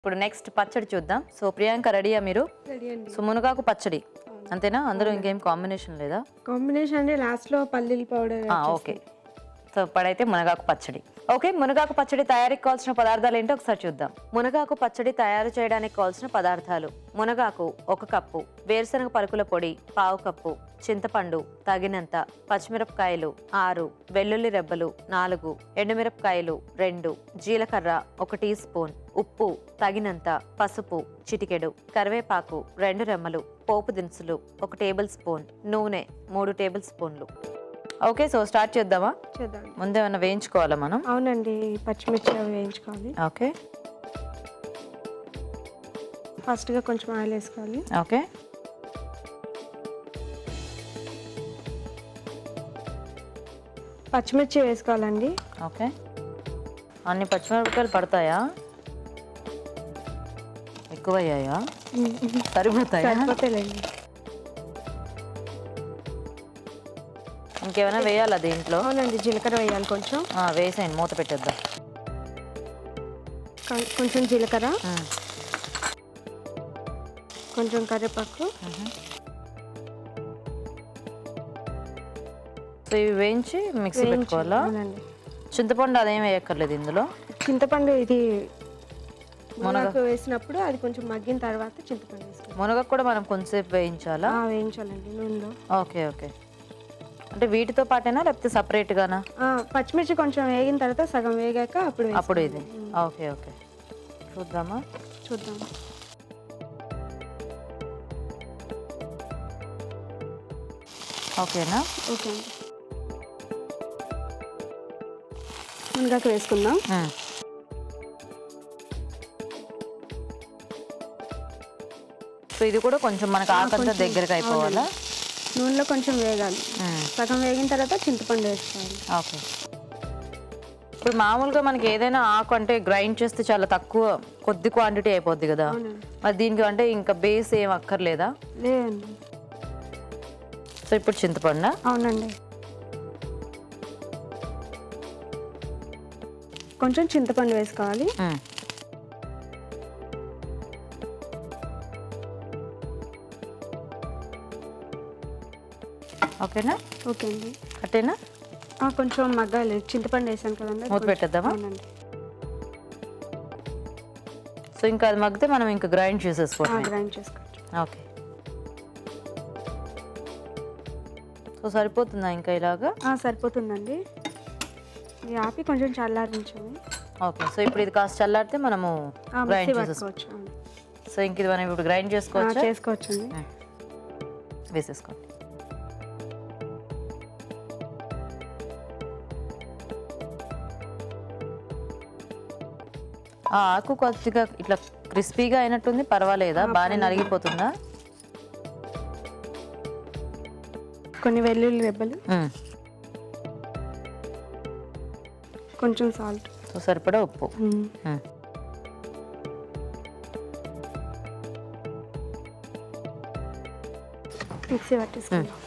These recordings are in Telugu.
ఇప్పుడు నెక్స్ట్ పచ్చడి చూద్దాం. సో ప్రియాంక రెడీయా మీరు? రెడీ అండి. సో మునగాకు పచ్చడి అంతేనా? అందులో ఇంకేం కాంబినేషన్ లేదా? కాంబినేషన్ అంటే లాస్ట్ లో పల్లీల పౌడర్. ఓకే. సో ఇప్పుడైతే మునగాకు పచ్చడి. ఓకే, మునగాకు పచ్చడి తయారీకి కావాల్సిన పదార్థాలు ఏంటో ఒకసారి చూద్దాం. మునగాకు పచ్చడి తయారు చేయడానికి కావాల్సిన పదార్థాలు: మునగాకు 1 కప్పు, వేరుశనగ పలుకుల పొడి 1/2 కప్పు, చింతపండు తగినంత, పచ్చిమిరపకాయలు 6, వెల్లుల్లి రెబ్బలు 4, ఎండుమిరపకాయలు 2, జీలకర్ర 1 టీ స్పూన్, ఉప్పు తగినంత, పసుపు చిటికెడు, కరివేపాకు 2 రెమ్మలు, పోపు దినుసులు 1 టేబుల్ స్పూన్, నూనె 3 టేబుల్ స్పూన్లు. ఓకే, సో స్టార్ట్ చేద్దామా? చేద్దాం. ముందేమన్నా వేయించుకోవాలా మనం? అవునండి, పచ్చిమిర్చి అవి వేయించుకోవాలి. ఓకే. ఫస్ట్ గా కొంచెం ఆయిల్ వేసుకోవాలి. ఓకే. పచ్చిమిర్చి వేసుకోవాలండి. ఓకే. అన్ని పచ్చిమిరపకాయలు పడతాయా? ఎక్కువయ్యాయా? సరిపోతాయా? సరిపోతాయిలేండి. ఇంకేమైనా వేయాలా దీంట్లో? అవునండి, జీలకర్ర వేయాలి కొంచెం. వేసేయండి, మూత పెట్టేద్దాం. కొంచెం జీలకర్ర, కొంచెం కరివేపాకు. సో ఇవి వేయించి మిక్సీ పెట్టుకోవాలా? అవునండి. చింతపండు అదేం వేయక్కర్లేదు ఇందులో? చింతపండు ఇది మునగాకు వేసినప్పుడు అది కొంచెం మగ్గిన తర్వాత చింతపండు వేసుకోవాలి. మునగకు కూడా మనం కొంచెంసేపు వేయించాలా? వేయించాలండి నూనెలో. Okay okay. అంటే వీటితో పాటేనా లేకపోతే సపరేట్ గానా? పచ్చిమిర్చి కొంచెం వేగిన తర్వాత సగం వేగాక అప్పుడు ఇది. ఓకే ఓకే, చూద్దామా? చూద్దాం. ఓకేనా? ఓకే అండి. మునగాకు వేసుకుందాం. సో ఇది కూడా కొంచెం మనకు ఆకంతా దగ్గరకు అయిపోవాలా? నూనెలో కొంచెం వేగాలి. సగం వేగిన తర్వాత చింతపండు వేసుకోవాలి. ఓకే. ఇప్పుడు మామూలుగా మనకి ఏదైనా ఆకు అంటే గ్రైండ్ చేస్తే చాలా తక్కువ, కొద్ది క్వాంటిటీ అయిపోద్ది కదా, మరి దీనికి అంటే ఇంకా బేస్ ఏం అక్కర్లేదా? లేదండి. సో ఇప్పుడు చింతపండు? అవునండి. కొంచెం చింతపండు వేసుకోవాలి. ఓకేనా? ఓకే అండి. కట్టేనా? కొంచెం మగ్గాలి, చింతపండు వేసాను కదండి. మూత పెట్టేద్దామా? అవునండి. సో ఇంకా అది మగ్గితే మనం ఇంకా గ్రైండ్ చేసేసుకోవాలి. గ్రైండ్ చేసుకోవచ్చు. ఓకే. సో సరిపోతుందా ఇంకా ఇలాగా? సరిపోతుందండి. ఇది ఆపి కొంచెం చల్లారించాలి. ఓకే. సో ఇప్పుడు ఇది కాస్త చల్లారితే మనము గ్రైండ్ చేసుకోవచ్చు. సో ఇంక ఇది మనం ఇప్పుడు గ్రైండ్ చేసుకోవచ్చండి. వేసేసుకోండి. ఆకు కొద్దిగా ఇట్లా క్రిస్పీగా అయినట్టుంది, పర్వాలేదా? బాగానే నలిగిపోతుందా? కొన్ని వెల్లుల్లి రెబ్బలు, కొంచెం సాల్ట్, సరిపడా ఉప్పు. మిక్సీ పట్టేసుకుందాం.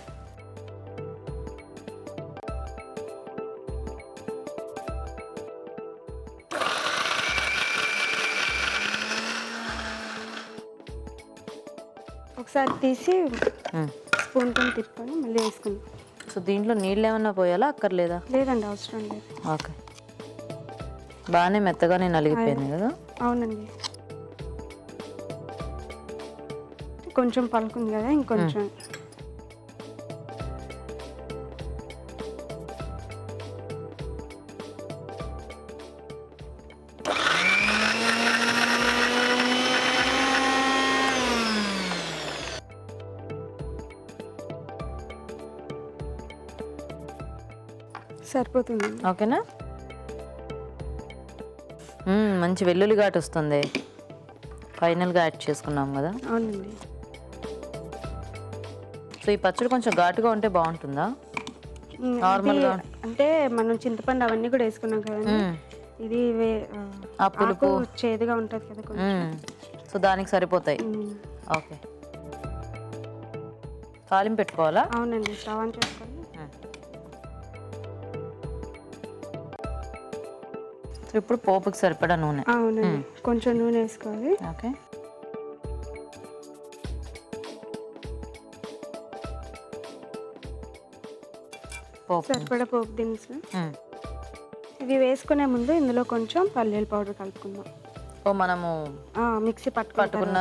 ఒకసారి తీసి స్పూన్తో తిప్పుకొని మళ్ళీ వేసుకుందాం. సో దీంట్లో నీళ్ళు ఏమన్నా పోయాలా అక్కర్లేదా? లేదండి, అవసరం లేదు. ఓకే. బాగానే మెత్తగానే నలిగిపోయింది కదా? అవునండి. కొంచెం పలుకుంది కదా, ఇంకొంచెం. సరిపోతుంది. ఓకేనా? మంచి వెల్లుల్లి ఘాటు వస్తుంది. ఫైనల్గా యాడ్ చేసుకున్నాం కదా? అవునండి. సో ఈ పచ్చడి కొంచెం ఘాటుగా ఉంటే బాగుంటుందా? నార్మల్గా అంటే మనం చింతపండు అవన్నీ కూడా వేసుకున్నాం కదండి, ఇది పులుపు చేదుగా ఉంటుంది కదా కొంచెం. సో దానికి సరిపోతాయి. ఓకే. తాలింపు పెట్టుకోవాలా? అవునండి, స్టవ్ ఆన్ చేసుకొని ఇప్పుడు పోపుకి సరిపడా నూనె. అవునండి, కొంచెం నూనె వేసుకోవాలి. ఓకే, సరిపడా పోపు దినుసులు. ఇవి వేసుకునే ముందు ఇందులో కొంచెం పల్లీల పౌడర్ కలుపుకుందాం. మనము మిక్సీ పట్టుకున్న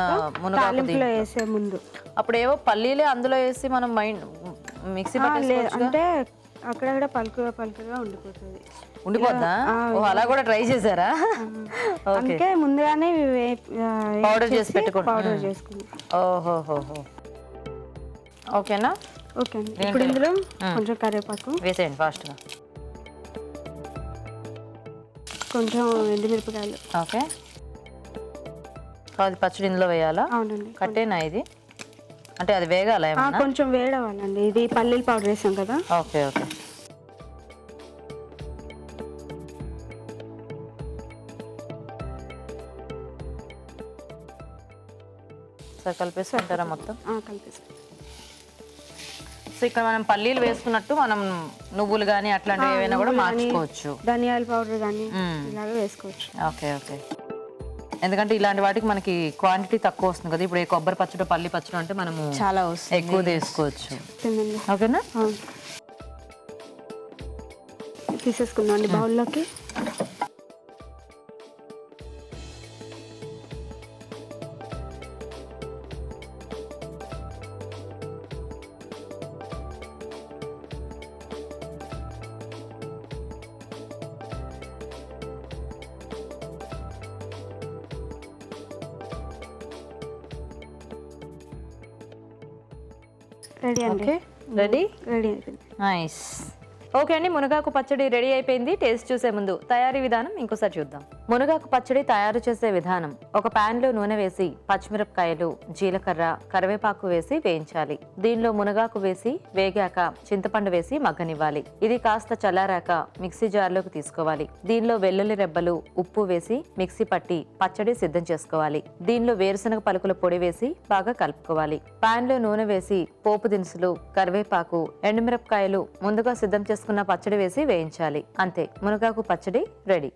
తాలింపులో వేసే ముందు. అప్పుడేవో పల్లీలే అందులో వేసి మనం మిక్సీ అంటే అక్కడక్కడ పలుకుగా ఉండిపోతుంది. ఉండిపోద్దా? అలా కూడా ట్రై చేశారా? అందుకే ముందుగానే పౌడర్ చేసి పౌడర్ చేసుకుందాం. ఓహోహో, ఓకేనా? ఓకే అండి. ఇప్పుడు ఇందులో కొంచెం కరివేపాకు వేసేయండి ఫాస్ట్గా. కొంచెం ఎండుమిరపకాయలు. ఓకే, అది పచ్చడి ఇందులో వేయాలా? అవునండి. కట్టేనా ఇది? అంటే అది వేగాల? కొంచెం వేడవాలండి, ఇది పల్లీల పౌడర్ వేసాం కదా. ఓకే ఓకే, సరే కలిపేసుకుంటారా మొత్తం? కలిపేస్తాం. సో ఇక్కడ మనం పల్లీలు వేసుకున్నట్టు మనం నువ్వులు కానీ అట్లాంటివి ఏవైనా కూడా మార్చుకోవచ్చు. ధనియాల పౌడర్ కానీ ఇలాగే వేసుకోవచ్చు. ఓకే ఓకే, ఎందుకంటే ఇలాంటి వాటికి మనకి క్వాంటిటీ తక్కువ వస్తుంది కదా. ఇప్పుడు కొబ్బరి పచ్చడి, పల్లి పచ్చడి అంటే మనము చాలా ఎక్కువ తీసుకోవచ్చు. ఓకేనా? తీసేసుకుందాం అండి బౌల్లోకి. రెడీ అండి. రెడీ అయిపోయింది. నైస్. ఓకే అండి, మునగాకు పచ్చడి రెడీ అయిపోయింది. టేస్ట్ చూసే ముందు తయారీ విధానం ఇంకోసారి చూద్దాం. మునగాకు పచ్చడి తయారు చేసే విధానం: ఒక పాన్ లో నూనె వేసి పచ్చిమిరపకాయలు, జీలకర్ర, కరివేపాకు వేసి వేయించాలి. దీనిలో మునగాకు వేసి వేగాక చింతపండు వేసి మగ్గనివ్వాలి. ఇది కాస్త చల్లారాక మిక్సీ జార్లోకి తీసుకోవాలి. దీనిలో వెల్లుల్లి రెబ్బలు, ఉప్పు వేసి మిక్సీ పట్టి పచ్చడి సిద్ధం చేసుకోవాలి. దీనిలో వేరుశనగ పలుకుల పొడి వేసి బాగా కలుపుకోవాలి. పాన్ లో నూనె వేసి పోపు దినుసులు, కరివేపాకు, ఎండుమిరపకాయలు, ముందుగా సిద్ధం చేసుకున్న పచ్చడి వేసి వేయించాలి. అంతే, మునగాకు పచ్చడి రెడీ.